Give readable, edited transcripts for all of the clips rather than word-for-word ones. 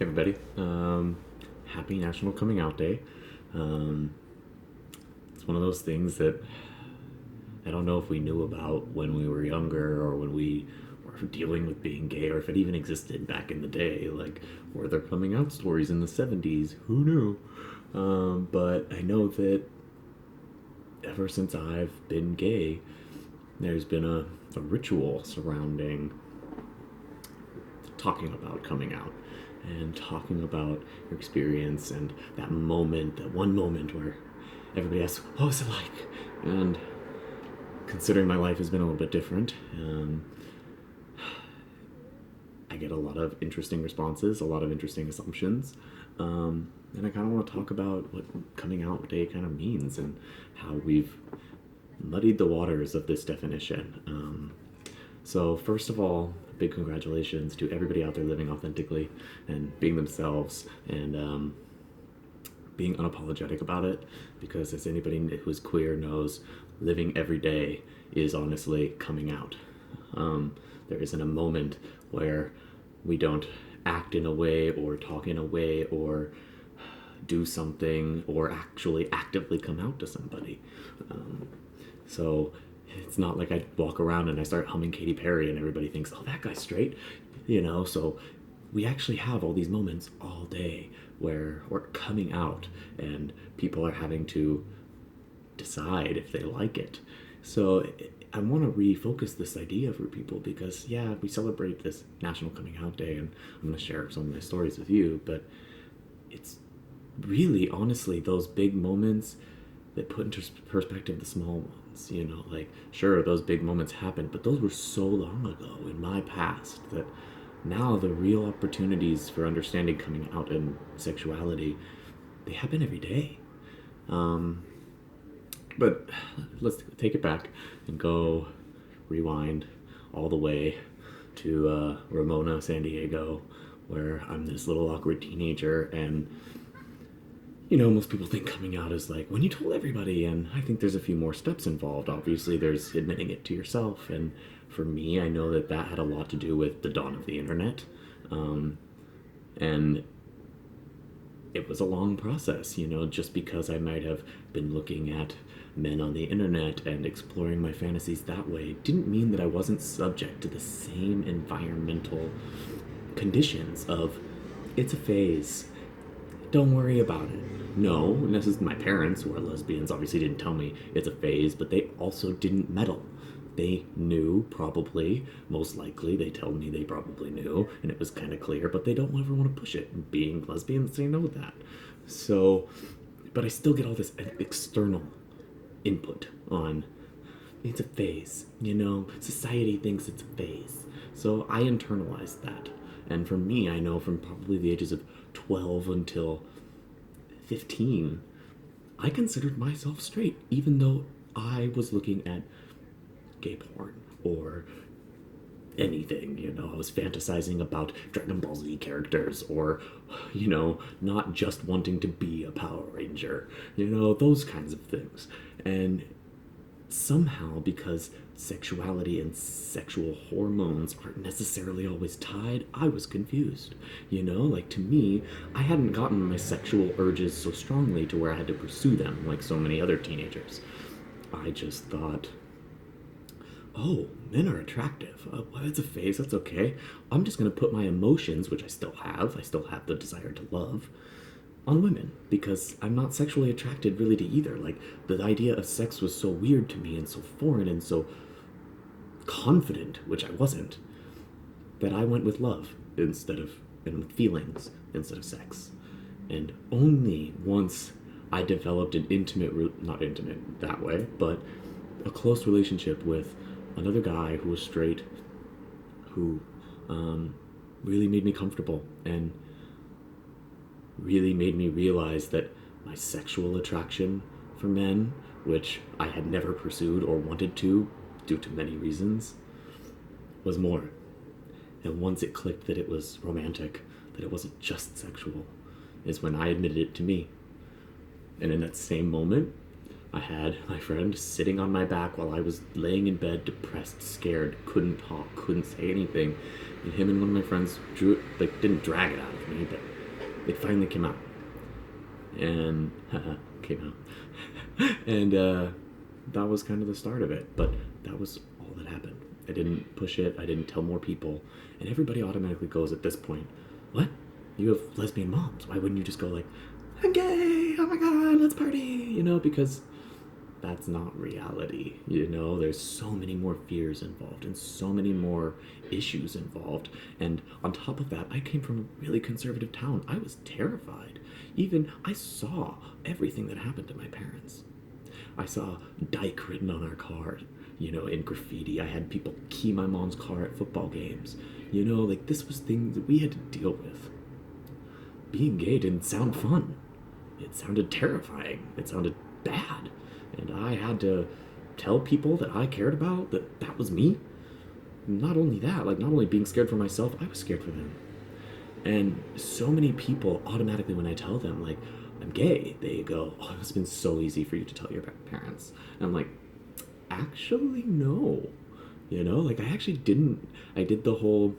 Hey everybody. Happy National Coming Out Day. Um, it's one of those things that I don't know if we knew about when we were younger or when we were dealing with being gay or if it even existed back in the day. Like, were there coming out stories in the 70s? Who knew? But I know that ever since I've been gay, there's been a ritual surrounding talking about coming out and talking about your experience and that moment, that one moment where everybody asks, "What was it like?" And considering my life has been a little bit different, I get a lot of interesting responses, a lot of interesting assumptions, and I kind of want to talk about what coming out day kind of means and how we've muddied the waters of this definition. So, first of all, big congratulations to everybody out there living authentically and being themselves and being unapologetic about it. Because, as anybody who's queer knows, living every day is honestly coming out. There isn't a moment where we don't act in a way or talk in a way or do something or actually actively come out to somebody. So it's not like I walk around and I start humming Katy Perry and everybody thinks, "Oh, that guy's straight," you know. So we actually have all these moments all day where we're coming out and people are having to decide if they like it. So I want to refocus this idea for people because, yeah, we celebrate this National Coming Out Day and I'm going to share some of my stories with you, but it's really, honestly, those big moments that put into perspective the small ones. You know, like, sure, those big moments happened, but those were so long ago in my past that now the real opportunities for understanding coming out and sexuality, they happen every day. But let's take it back and go rewind all the way to Ramona, San Diego, where I'm this little awkward teenager. And, you know, most people think coming out is like when you told everybody. And I think there's a few more steps involved. Obviously, there's admitting it to yourself. And for me, I know that that had a lot to do with the dawn of the internet. And it was a long process, you know, just because I might have been looking at men on the internet and exploring my fantasies that way didn't mean that I wasn't subject to the same environmental conditions of it's a phase. Don't worry about it. No, and this is my parents who are lesbians obviously didn't tell me it's a phase, but they also didn't meddle. They knew, probably, most likely, they tell me they probably knew, and it was kind of clear, but they don't ever want to push it. Being lesbians, they know that. So, but I still get all this external input on it's a phase, you know, society thinks it's a phase. So I internalized that. And for me, I know from probably the ages of 12 until 15, I considered myself straight, even though I was looking at gay porn or anything, you know. I was fantasizing about Dragon Ball Z characters or, you know, not just wanting to be a Power Ranger, you know, those kinds of things. And somehow, because sexuality and sexual hormones aren't necessarily always tied, I was confused. You know, like to me, I hadn't gotten my sexual urges so strongly to where I had to pursue them like so many other teenagers. I just thought, oh, men are attractive. Well, that's a phase, that's okay. I'm just gonna put my emotions, which I still have the desire to love, on women because I'm not sexually attracted really to either. Like, the idea of sex was so weird to me and so foreign and so confident, which I wasn't, that I went with love instead of, and with feelings instead of sex. And only once I developed an intimate, not intimate that way, but a close relationship with another guy who was straight, who really made me comfortable and really made me realize that my sexual attraction for men, which I had never pursued or wanted to due to many reasons, was more. And once it clicked that it was romantic, that it wasn't just sexual, is when I admitted it to me. And in that same moment, I had my friend sitting on my back while I was laying in bed, depressed, scared, couldn't talk, couldn't say anything. And him and one of my friends drew it, like, didn't drag it out of me, but it finally came out. And, came out. And, that was kind of the start of it. But that was all that happened. I didn't push it, I didn't tell more people. And everybody automatically goes at this point, what? You have lesbian moms. Why wouldn't you just go like, I'm gay, oh my god, let's party, because that's not reality. There's so many more fears involved and so many more issues involved. And on top of that, I came from a really conservative town. I was terrified. Even I saw everything that happened to my parents. I saw Dyke written on our car, in graffiti. I had people key my mom's car at football games. This was things that we had to deal with. Being gay didn't sound fun. It sounded terrifying. It sounded bad. And I had to tell people that I cared about that was me. Not only that, not only being scared for myself, I was scared for them. And so many people automatically, when I tell them, I'm gay, they go, oh, it's been so easy for you to tell your parents. And I'm like, actually, no. I actually didn't. I did the whole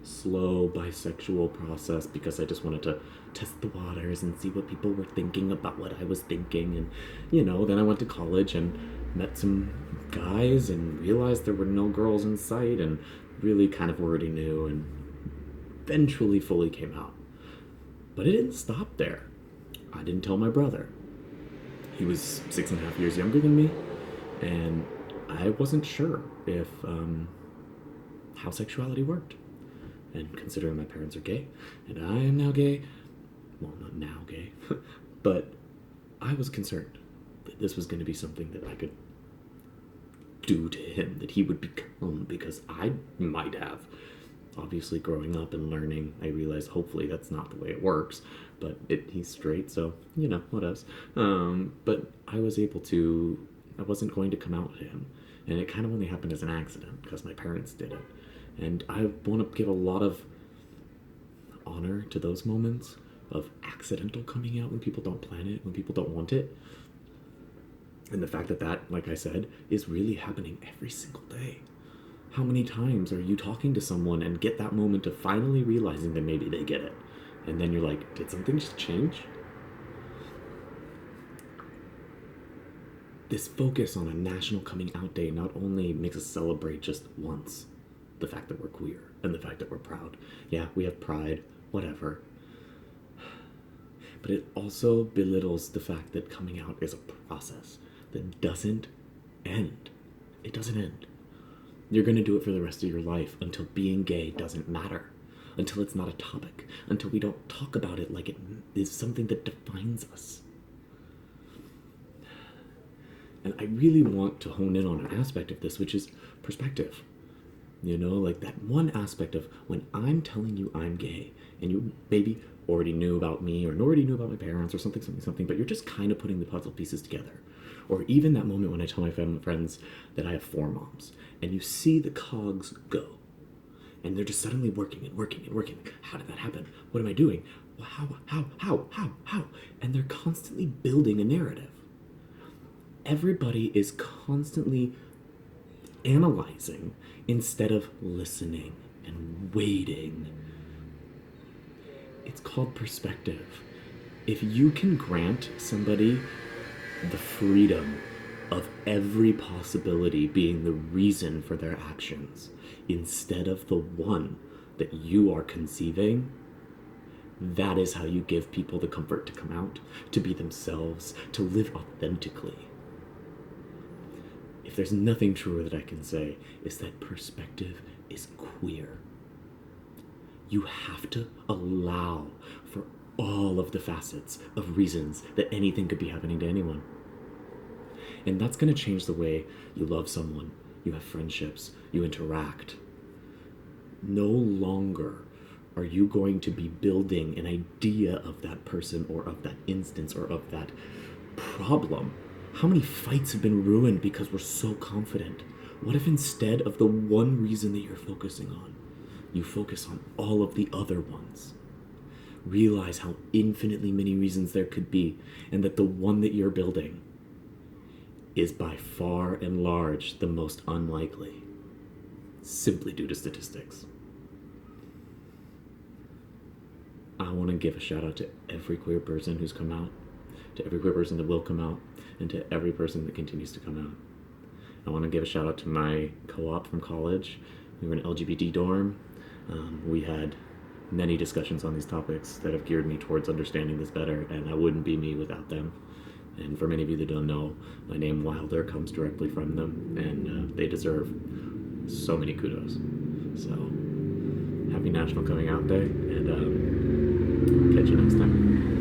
slow bisexual process because I just wanted to test the waters and see what people were thinking about what I was thinking. And, then I went to college and met some guys and realized there were no girls in sight and really kind of already knew and eventually fully came out. But it didn't stop there. I didn't tell my brother. He was 6.5 years younger than me, and I wasn't sure if how sexuality worked. And considering my parents are gay, and I am now gay, well, not now gay, but I was concerned that this was going to be something that I could do to him, that he would become, because I might have. Obviously, growing up and learning, I realized hopefully that's not the way it works, but he's straight, so, what else? But I wasn't going to come out to him, and it kind of only happened as an accident, because my parents did it. And I want to give a lot of honor to those moments of accidental coming out when people don't plan it, when people don't want it. And the fact that, like I said, is really happening every single day. How many times are you talking to someone and get that moment of finally realizing that maybe they get it? And then you're like, did something just change? This focus on a National Coming Out Day not only makes us celebrate just once the fact that we're queer and the fact that we're proud. Yeah, we have pride, whatever. But it also belittles the fact that coming out is a process that doesn't end. It doesn't end. You're going to do it for the rest of your life until being gay doesn't matter, until it's not a topic, until we don't talk about it like it is something that defines us. And I really want to hone in on an aspect of this, which is perspective. That one aspect of when I'm telling you I'm gay, and you maybe already knew about me, or already knew about my parents, or something, but you're just kind of putting the puzzle pieces together. Or even that moment when I tell my family friends that I have 4 moms, and you see the cogs go, and they're just suddenly working and working and working. How did that happen? What am I doing? Well, how? And they're constantly building a narrative. Everybody is constantly analyzing instead of listening and waiting. It's called perspective. If you can grant somebody the freedom of every possibility being the reason for their actions instead of the one that you are conceiving, that is how you give people the comfort to come out, to be themselves, to live authentically. If there's nothing truer that I can say, is that perspective is queer. You have to allow for all of the facets of reasons that anything could be happening to anyone. And that's going to change the way you love someone, you have friendships, you interact. No longer are you going to be building an idea of that person or of that instance or of that problem. How many fights have been ruined because we're so confident? What if instead of the one reason that you're focusing on, you focus on all of the other ones? Realize how infinitely many reasons there could be, and that the one that you're building is by far and large the most unlikely, simply due to statistics. I want to give a shout out to every queer person who's come out, to every queer person that will come out, and to every person that continues to come out. I want to give a shout out to my co-op from college. We were an LGBT dorm. We had many discussions on these topics that have geared me towards understanding this better, and I wouldn't be me without them. And for many of you that don't know, my name Wilder comes directly from them, and they deserve so many kudos. So, happy National Coming Out Day, and catch you next time.